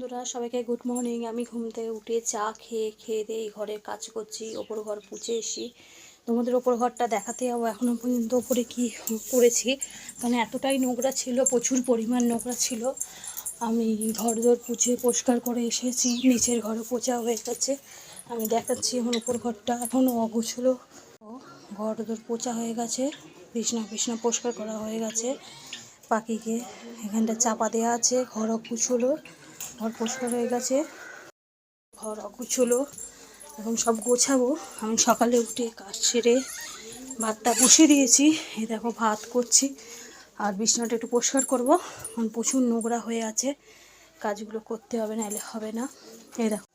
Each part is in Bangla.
বন্ধুরা সবাইকে গুড মর্নিং। আমি ঘুম থেকে উঠে চা খেয়ে দিয়ে এই ঘরের কাজ করছি। ওপর ঘর পুছে এসি। তোমাদের ওপর ঘরটা দেখাতে যাবো এখনও পর্যন্ত ওপরে কি করেছি, কারণ এতটাই নোংরা ছিল, প্রচুর পরিমাণ নোংরা ছিল। আমি ঘর দোর পুছে পরিষ্কার করে এসেছি, নিচের ঘরও পোছা হয়ে গেছে। আমি দেখাচ্ছি এখন ওপর ঘরটা এখনও অগোছলো। ঘর দোর পোছা হয়ে গেছে, বিছনা পরিষ্কার করা হয়ে গেছে। পাখিকে এখানটা চাপা দেওয়া আছে। ঘর অগুছলো, ঘর পরিষ্কার হয়ে গেছে, ঘর অগুছলো। এখন সব গোছাবো। আমি সকালে উঠে কাজ সেরে ভাতটা বসিয়ে দিয়েছি। এই দেখো ভাত করছি, আর বিছানাটা একটু পরিষ্কার করবো, কারণ প্রচুর নোংরা হয়ে আছে। কাজগুলো করতে হবে, নাহলে হবে না। এই দেখো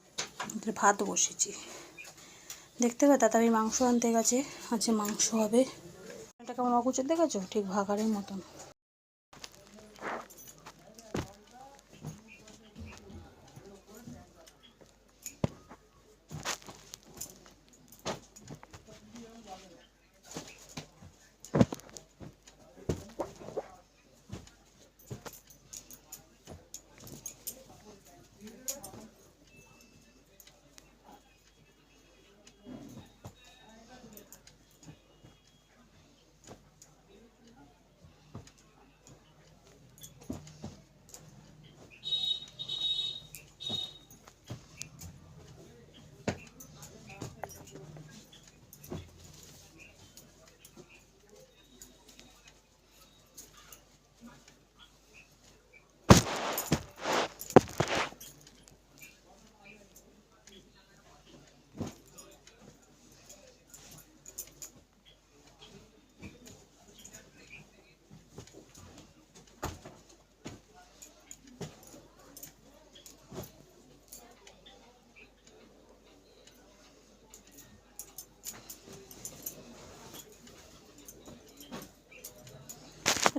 ভাত বসেছি, দেখতে পাই আমি মাংস আনতে গেছে, আজকে মাংস হবে। এটা কেমন অগুচর দেখেছো, ঠিক ভাগাড়ের মতন।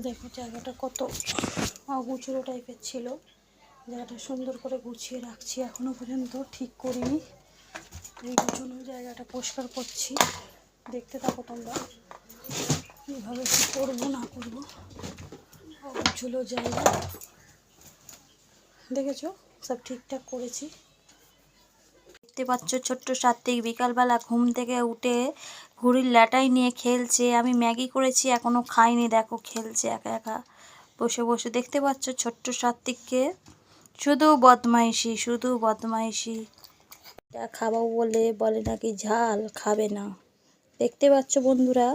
দেখো জায়গাটা কত অগুছলো টাইপের ছিল। জায়গাটা সুন্দর করে গুছিয়ে রাখছি, এখনও পর্যন্ত ঠিক করিনি। এই গুছানো জায়গাটা পরিষ্কার করছি, দেখতে থাকো তোমরা কীভাবে কী করবো না করবো। অগুছলো জায়গা দেখেছো, সব ঠিকঠাক করেছি। দেখতে পাচ্ছ ছোট্ট সাত্বিক বিকালবেলা ঘুম থেকে উঠে ঘুড়ির ল্যাটাই নিয়ে খেলছে। আমি ম্যাগি করেছি, এখনও খাইনি, দেখো খেলছে একা একা বসে বসে। দেখতে পাচ্ছ ছোট্ট সাত্বিককে, শুধু বদমাইশি শুধু বদমাইশি। এটা খাবো বলে নাকি ঝাল খাবে না। দেখতে পাচ্ছ বন্ধুরা।